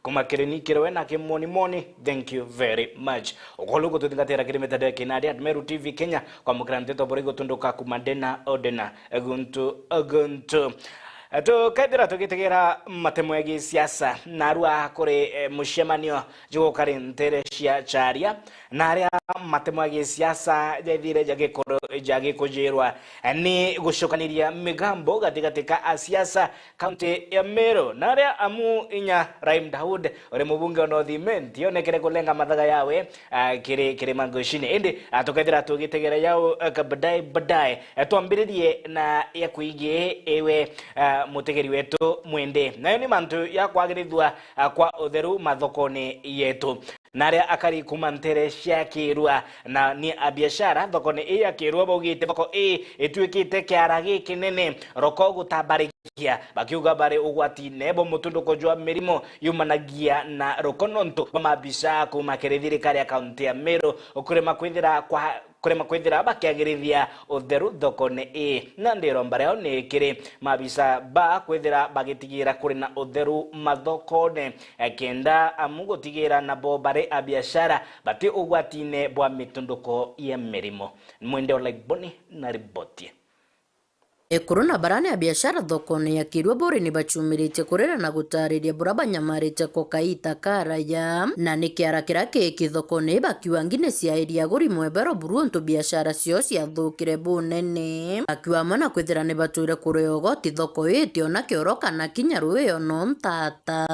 kumakireni kirowe na kimoni thank you very much okolugo tutingatera kirimeta de Kinadi at Meru TV Kenya kwa mukranteto borigo tunduka kumandena odena aguntu to kaidira tugitegera matemwegi siasa narua kore mushemanio jugo karintere cia charia naria matemwegi siasa jathire jage kujirwa ni gushokaniria migambo katika siasa county ya Meru naria amu inya Raim Daud ore mubunge wa North Imenti yonekere kulenga mathaga yawe kire mangoshini indi tukaidira tugitegera yao badai twambiririe na ya kuige ewe mutegeri wetu mwende nayo ni mantu ya kwagirithwa kwa utheru mathokoni yetu naria akari kumantere ciakirwa na ni abiashara thokoni iya kirwa bogite thoko itwikite kiaragi kinene roko gutabarikia bakiuga bare ugwati nebo mutunduko jwa mirimo yumanagia na rokononto mabisha kumakirithiri kari account ya Meru okurema kwithira bakiagirithia utheru thokoni na ndiro mbareo ni kiri mabisa ba kwithira bagitigira kuri na utheru mathokone kenda amugotigira na bobare abiashara bati ugwatine bwa mitunduko ya mirimo mwende olaiboni na riboti Corona barani ya biashara thokoni ya kirwa bori ni bachumirite kurera na gutariria buraba nyamarite kokaita karaya na nikiara kirake kithokoni bakiwa ngine cia iria guri mwebero buruntu biashara cio cia thukire bunene bakiwa mana kwithira ni bature kureogo tithoko itio na kioroka na kinyaruwe ono ntata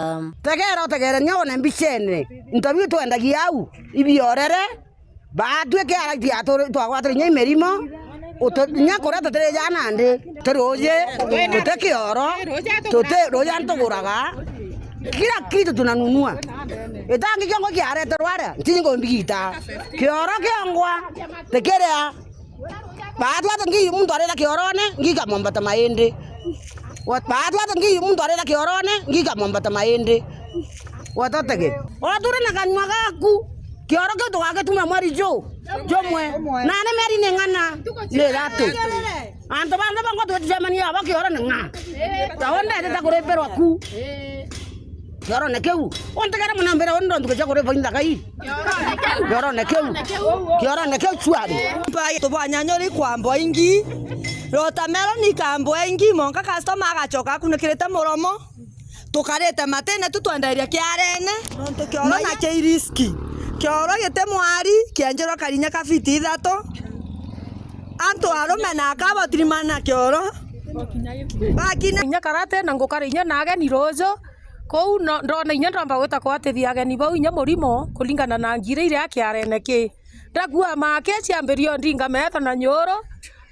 tegera nyone mbicene ntabi twendagia au ibiorere batwe kiara dia twagwatire nyimerimo nya kora tere jana ande teroje tute kioro tute roja ntoguraga kila kitu tunanunua etangi kiongo kiare terwara tingo mbigita kioro kiongwa tekerea baadhi hata ngi mtu arela kiorone ngika mombata maende baadhi hata ngi mtu arela kiorone ngika mombata maende watotege odure na kanwa gaku kioro ke toga tuma mwari jomwe nane meri nengana le rato anto banda bango to jamani aba kioro nenga tawonda eta kore pero aku kioro nekeu onta kare munambera ondo nduke kore vinda kai kioro nekeu chuari pai to banyanyori kwambo ingi rota mero ni kambo ingi monka customer agachoka kunekireta moromo tukarete matene tutwandaria kiarene no na kiriski kioro gete mwari kianjero karinya kafiti thato anto arume na kabo trimana kioro bakina nya karate na ngokarinya na ageni rojo kou ndona inya ndamba gwita kwatithia ageni bau inya murimo kulingana na ngire ire akiarene ki ndagua make ciambirio ndinga metha na nyoro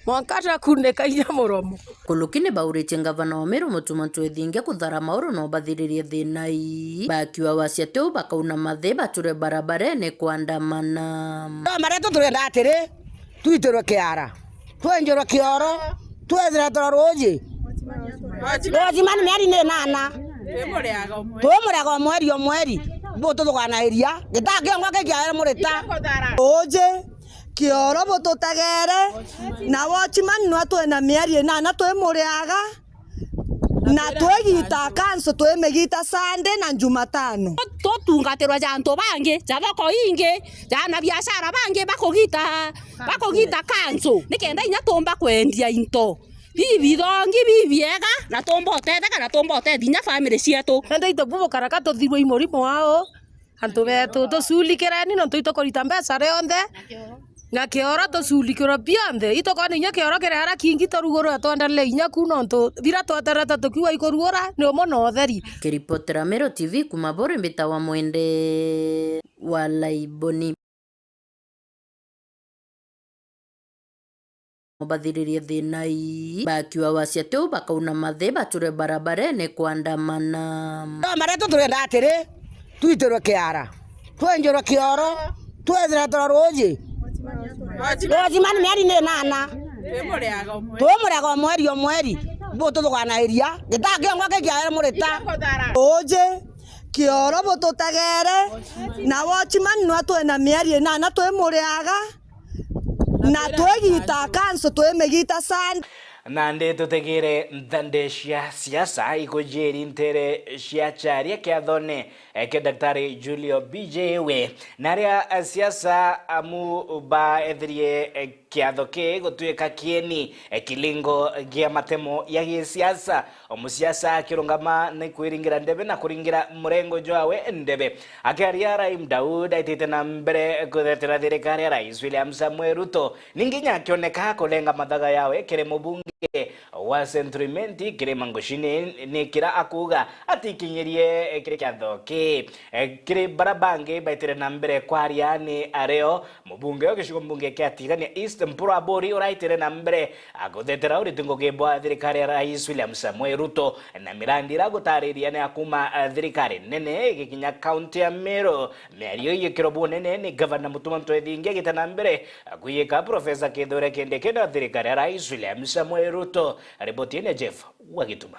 mwankata kuneka inya muromo kulukine baurite ngavana wa Meru mutumantu ethinge kuthara mauru no bathiririe thinai bakiwa wasiatu bakauna mathe bature barabarene kwandamana mareto turenda atire tuitirwe kiara twenjero kioro twethira toroje mani meri ne nana twemuriaga mweri boto thogana iria gitange ngwake kiara murita oje kioro bototagere na watchman no twena mieri na twemuriaga na twegita kanso twemegita Sunday na Jumatano tungaterwa janto bange jabako inge jana biashara bange bakogita kanso nikenda inya tomba kwendia into bibidongi bibiega na tomba otetheka na tomba otethinya family cietu enda ito bubo karaka tothirwe imorimo wao antu betu tusulikerani no tuitokorita mbeca reonthe na kioro tusulikiro bionthe itokoni inya kioro kirara kingi torugoro twandale inya kunonto thira twatereta tukiwa ikorugora ni omono otheri kiripotera Meru TV kumabore mbita wa mwende wa laiboni bathiririe thinai bakiwa wasiatu bakauna mathe bature barabarene kwandamana mareto turenda atire tuitirwe kiara twenjero kioro twethira toroje mani meri ne nana twemuriaga mweri boto thogana iria gitange ngwake kiara murita oje kioro bototagere na watchman no twena mieri na twemuriaga na twegita kanso twemegita Sunday nande tutegere ndande cia siasa ikojeri ntere cia charia kiathone ke daktari Julio BJwe naria siasa amu ba ethrie kiathoke gotuika kieni kilingo gia matemo ya gisiasa omusiasa kirungama ne kwiringira ndebe na kuringira murengo jwawe ndebe akiaria Raim Daud aitite na mbere kuthetera thirikari ya Rais William Samuel Ruto ninginya kioneka kulenga mathaga yawe kire mubunge wa Central Imenti kire mangoshini ni kira akuga atikinyirie kire kiathoke kire barabange baitire na mbere kwaria ni areo mubunge ogishigo mbunge kiatigania East Mpura Bori oraitire na mbere aguthetera uritungo gebwa thirikari ya Rais William Samuel Ruto na mirandira gutariria ni akuma thirikari nene gikinya county ya Meru merio yikiro nene ni governor Mutuma Ntwethinge gitana mbere aguyika Professor Kithure Kindiki na thirikari ya Rais William Samuel Ruto. Ripoti ni Jeff Wagituma.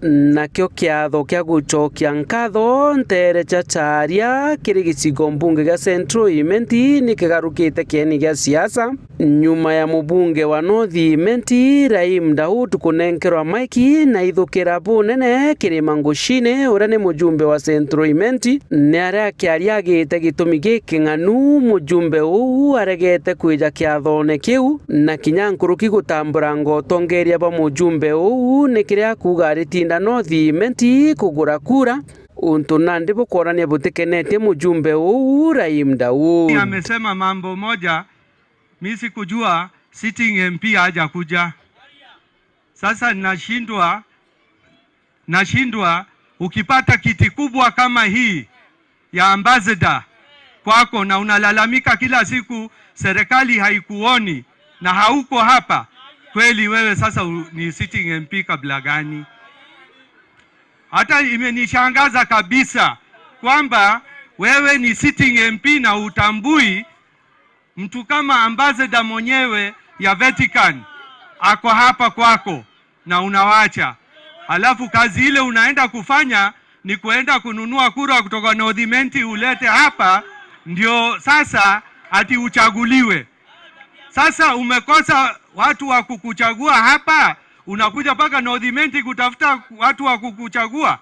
Nakio kiatho kia gucokia nkatho ntere cha charia kiri gicigo mbunge ga Central Imenti ni kigarukite kieni gia siasa nyuma ya mubunge wa North Imenti Raim Daud kunenkerwa maiki na ithukira bunene kiri mangushine ura ni mujumbe wa Central Imenti ni aria kiaria gite gitumi giking'anu mujumbe uu aregete kwija kiathone kiu na kinyankuruki gutambura ngotongeria ba mujumbe uu ni kiria kuga aritinda North Imenti kugura kura untu nandi bukorania butikenete mujumbe uu Raim Daud amesema mambo moja mimi sikujua sitting MP haja kuja. Sasa nashindwa ukipata kiti kubwa kama hii ya ambassador kwako na unalalamika kila siku serikali haikuoni na hauko hapa, kweli wewe sasa ni sitting MP kabla gani? Hata imenishangaza kabisa kwamba wewe ni sitting MP na utambui mtu kama ambassador mwenyewe ya Vatican ako hapa kwako na unawacha. Alafu kazi ile unaenda kufanya ni kuenda kununua kura kutoka North Imenti ulete hapa ndio sasa ati uchaguliwe. Sasa umekosa watu wa kukuchagua hapa, unakuja paka North Imenti kutafuta watu wa kukuchagua.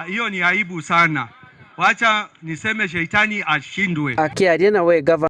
Hiyo ni aibu sana. Wacha niseme shetani ashindwe. Akiaria na we